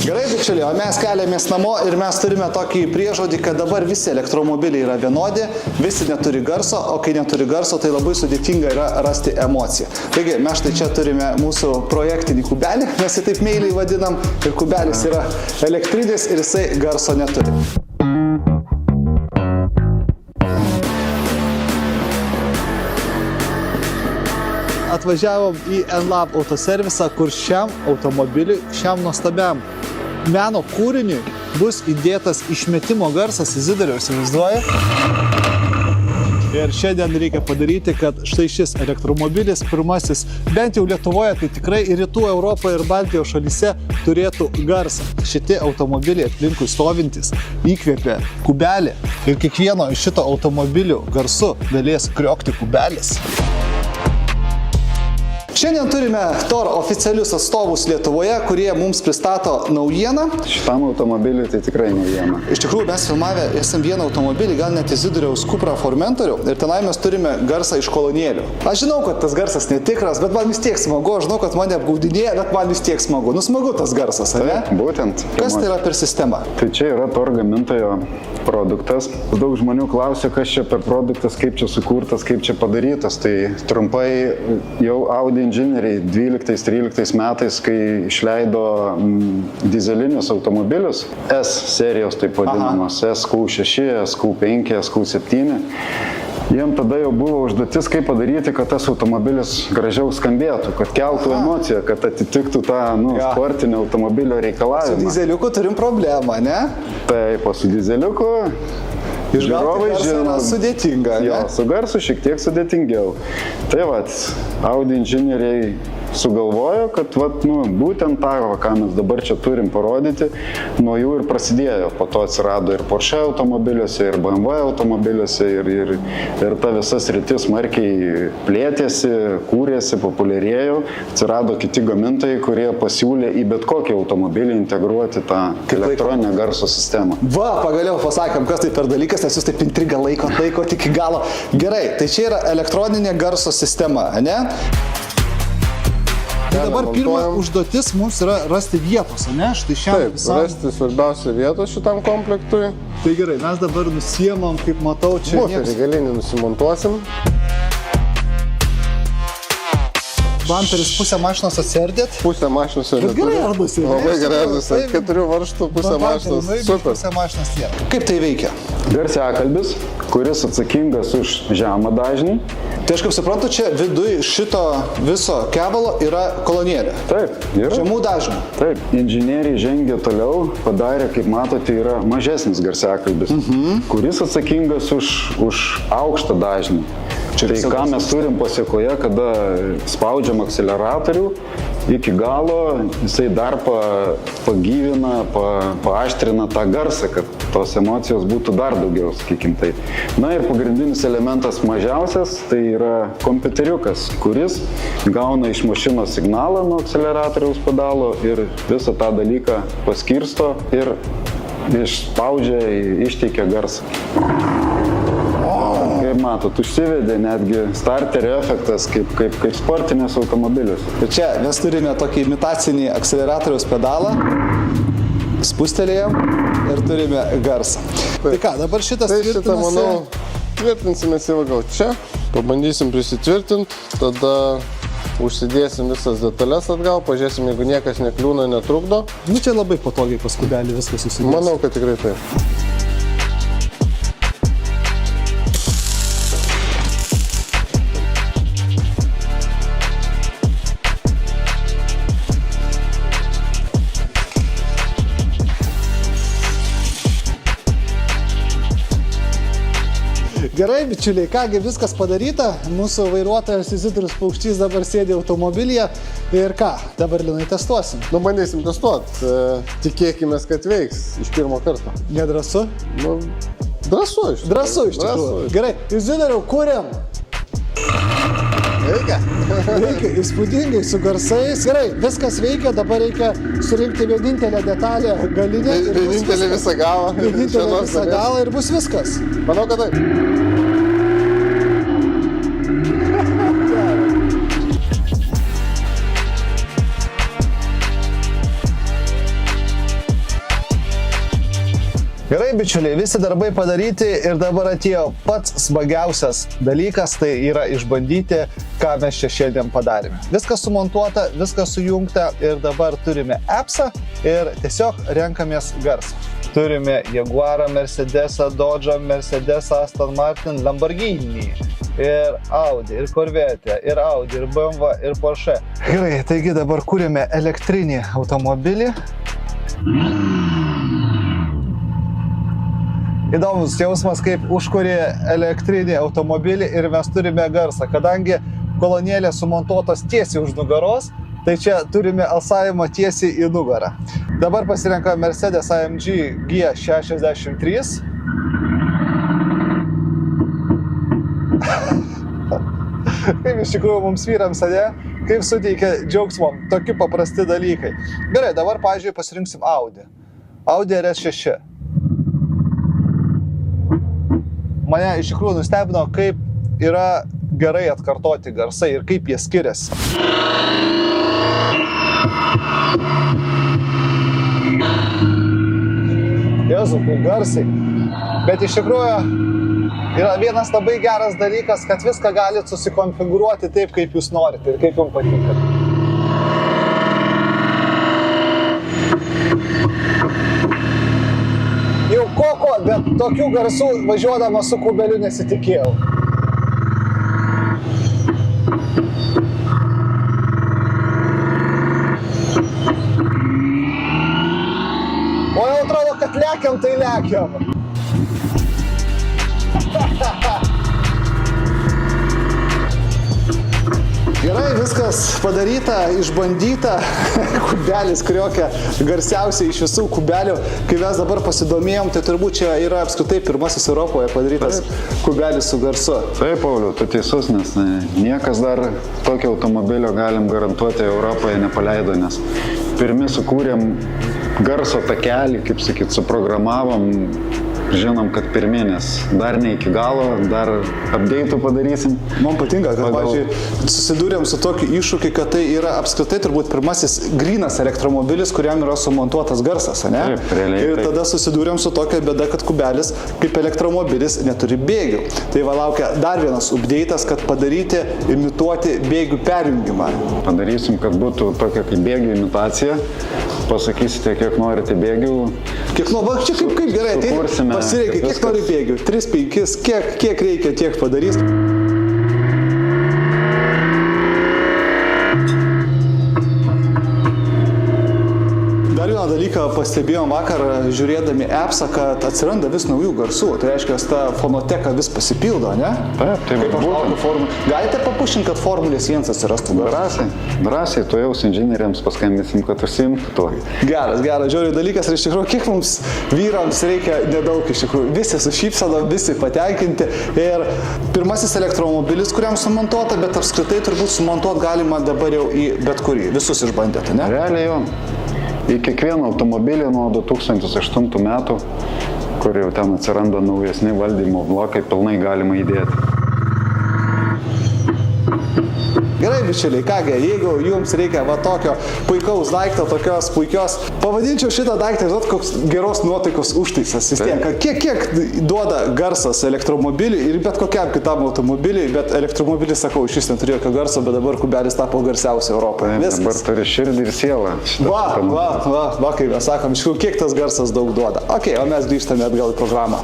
Gerai, bičiuliai, o mes keliamės namo ir mes turime tokį priežodį, kad dabar visi elektromobiliai yra vienodi, visi neturi garso, o kai neturi garso, tai labai sudėtinga yra rasti emociją. Taigi, mes štai čia turime mūsų projektinį kubelį, mes jį taip meiliai vadinam, ir kubelis yra elektrinis ir jisai garso neturi. Atvažiavom į Enlab autoservisą, kur šiam automobiliui, šiam nuostabiam meno kūriniui bus įdėtas išmetimo garsas, Izidoriau, įsivaizduoji? Ir šiandien reikia padaryti, kad štai šis elektromobilis pirmasis, bent jau Lietuvoje, tai tikrai ir Rytų Europoje ir Baltijos šalyse turėtų garsą. Šitie automobiliai aplinkui stovintys įkvėpia kubelį ir kiekvieno iš šito automobilių garsu galės kriokti kubelis. Šiandien turime TOR oficialius atstovus Lietuvoje, kurie mums pristato naujieną. Šitam automobiliui tai tikrai naujiena. Iš tikrųjų, mes filmavę esam vieną automobilį, gal net Izidoriaus Cupra Formentorių, ir tenai mes turime garsą iš kolonėlių. Aš žinau, kad tas garsas netikras, bet man vis tiek smagu, aš žinau, kad mane apgaudinėja, bet man vis tiek smagu. Nu, smagu tas garsas, ar ne? Būtent. Kas tai yra per sistema? Tai čia yra TOR gamintojo produktas. Daug žmonių klausia, kas čia per produktas, kaip čia sukurtas, kaip čia padarytas. Tai trumpai jau Audi inžinieriai 12-13 metais, kai išleido dizelinius automobilius, S serijos taip vadinamos, SQ6, SQ5, SQ7, jiem tada jau buvo užduotis, kaip padaryti, kad tas automobilis gražiau skambėtų, kad keltų emociją, kad atitiktų tą sportinio automobilio reikalavimą. Su dizeliuku turim problemą, ne? Taip, o su dizeliuku žiūrovai žino, sudėtinga, ne? Jo, su garsu šiek tiek sudėtingiau. Tai vat, Audi inžinieriai sugalvojo, kad būtent tą, ką mes dabar čia turim parodyti, nuo jų ir prasidėjo. Po to atsirado ir Porsche automobiliuose, ir BMW automobiliuose, ir ta visa sritis smarkiai plėtėsi, kūrėsi, populiarėjo. Atsirado kiti gamintojai, kurie pasiūlė į bet kokį automobilį integruoti tą elektroninę garso sistemą. Va, pagaliau pasakėm, kas tai per dalykas, nes jūs taip intrigą laikot iki galo. Gerai, tai čia yra elektroninė garso sistema, ne? Tai dabar pirma užduotis mums yra rasti vietos, ne? Štai šiam visam. Taip, rasti svarbiausią vietos šitam komplektui. Tai gerai, mes dabar nusiemam, kaip matau, čia buferį galinį nusimontuosim. Bamperis pusę mašinos atserdėt. Pusę mašinos ir bet gerai ardusi. Labai gerai ardusi. 4 varžtų pusę mašinos. Super. Pusę mašinos tiek. Kaip tai veikia? Garsiakalbis, kuris atsakingas už žemą dažnį. Tai aš kaip suprantu, čia viduj šito viso kebalo yra kolonėlė. Taip, yra. Žemų dažnių. Taip, inžinieriai žengė toliau, padarė, kaip matote, yra mažesnis garsiakalbis, kuris atsakingas už aukštą dažnį. Tai ką mes turim pasiekoje, kada spaudžiam akceleratorių, iki galo jisai dar pagyvina, paaštrina tą garsą, kad tos emocijos būtų dar daugiau, sakykim taip. Na ir pagrindinis elementas mažiausias, tai yra kompiuteriukas, kuris gauna iš mašinos signalą nuo akceleratoriaus pedalo ir visą tą dalyką paskirsto ir išspaudžia, išteikia garsą. Kaip matot, užsivedė netgi starterio efektas, kaip sportinės automobilius. Ir čia mes turime tokį imitacinį akceleratoriaus pedalą, spustelėjom ir turime garsą. Tai ką, dabar šitas tvirtinasi? Tai šitą, manau, tvirtinsimės jau gal čia, pabandysim prisitvirtinti, tada užsidėsim visas detalės atgal, pažiūrėsim, jeigu niekas nekliūna, netrukdo. Nu čia labai patogiai pas kubelį viskas susidės. Manau, kad tikrai taip. Gerai, bičiuliai, kągi viskas padaryta. Mūsų vairuotojas Izidorius Paukštys dabar sėdi automobilyje. Ir ką, dabar Linai testuosim. Nu, bandysim testuoti. Tikėkime, kad veiks iš pirmo karto. Nedrąsu? Nu, drąsu iš tikrųjų. Drąsu iš tikrųjų. Gerai, Izidoriau, kuriam. Veikia. Veikia, įspūdingai, su garsais. Gerai, viskas veikia, dabar reikia surinkti vienintelę detalę galinę. Vienintelį visą galą. Vienintelį visą galą ir bus viskas. Manau, kad taip. Gerai, bičiuliai, visi darbai padaryti ir dabar atėjo pats smagiausias dalykas, tai yra išbandyti, ką mes čia šiandien padarėme. Viskas sumontuota, viskas sujungta ir dabar turime appsą ir tiesiog renkamės garsą. Turime Jaguarą, Mercedesą, Dodge'ą, Mercedesą, Aston Martin, Lamborghini. Ir Audi, ir Corvette, ir Audi, ir BMW, ir Porsche. Gerai, taigi dabar kūrėme elektrinį automobilį. Įdomus jausmas, kaip užkūrė elektrinį automobilį ir mes turime garsą. Kadangi kolonėlė sumontuotos tiesiai už nugaros, tai čia turime alsavimą tiesiai į nugarą. Dabar pasirenkame Mercedes AMG G63. Kaip iš tikrųjų mums vyrams, kaip suteikia džiaugsmo tokie paprasti dalykai. Gerai, dabar, pavyzdžiui, pasirinksim Audi. Audi RS6. Mane iš tikrųjų nustebino, kaip yra gerai atkartoti garsai ir kaip jie skiriasi. Jėzu, kaip garsai. Bet iš tikrųjų yra vienas labai geras dalykas, kad viską galite susikonfigūruoti taip, kaip jūs norite ir kaip jums patinka. Jau koko, bet tokių garsų važiuodama su kubeliu nesitikėjau. O jau atrodo, kad lekiam, tai lekiam. Gerai, viskas padaryta, išbandyta. Kubelis kriokia garsiausiai iš visų kubelių. Kai mes dabar pasidomėjom, tai turbūt čia yra apskritai pirmasis Europoje padarytas kubelis su garsu. Taip, Pauliau, tu teisus, nes niekas dar tokio automobilio, galim garantuoti, Europoje nepaleido, nes pirmi sukūrėm garso takelį, kaip sakyt, suprogramavom. Žinom, kad pirminės dar ne iki galo, dar update'ų padarysim. Man patinka, kad, pavyzdžiui, susidūrėm su tokiu iššūkiu, kad tai yra apskritai turbūt pirmasis grynas elektromobilis, kuriam yra sumontuotas garsas, ne? Taip, realiai. Ir tada susidūrėm su tokia bėda, kad kubelis kaip elektromobilis neturi bėgių. Tai va laukia dar vienas update'as, kad padaryti, imituoti bėgių perjungimą. Padarysim, kad būtų tokia kaip bėgių imitacija. Pasakysite, kiek norite bėgių. Kiek čia kaip gerai, tai pasireikia, kiek nori bėgių. 3, 5, kiek reikia, tiek padarys. Dar vieną dalyką pastebėjom vakar, žiūrėdami appsą, kad atsiranda vis naujų garsų. Tai reiškia, ta fonoteka vis pasipildo, ne? Taip, tai būtent. Galite papušinti, kad Formulės 1 atsirastų garsas? Drąsiai, to jaus inžinieriams paskambisim, kad užsiimtų to. Geras, žiūriu dalykas ir iš tikrųjų, kiek mums vyrams reikia nedaug iš tikrųjų. Visi su šypsena, visi patenkinti. Ir pirmasis elektromobilis, kuriam sumontuota, bet apskritai turbūt sumontuot galima dabar jau į bet kurį. Visus išbandėte, ne? Realiai jo. Į kiekvieną automobilį nuo 2008 metų, kur jau ten atsiranda naujesni valdymo blokai, pilnai galima įdėti. Gerai, bičiuliai, kągi, jeigu jums reikia va tokio puikaus daikto, tokios puikios, pavadinčiau šitą daiktą, žinot, koks geros nuotaikos užtaisas. Vis tiek, kiek duoda garsas elektromobiliui ir bet kokiam kitam automobiliui, bet elektromobilis, sakau, iš vis neturėjo jokio garso, bet dabar kubelis tapo garsiausia Europoje. Viskas. Dabar turi širdį ir sielą. Va, kaip mes sakom, iš tikrųjų, kiek tas garsas daug duoda. Ok, o mes grįžtame atgal į programą.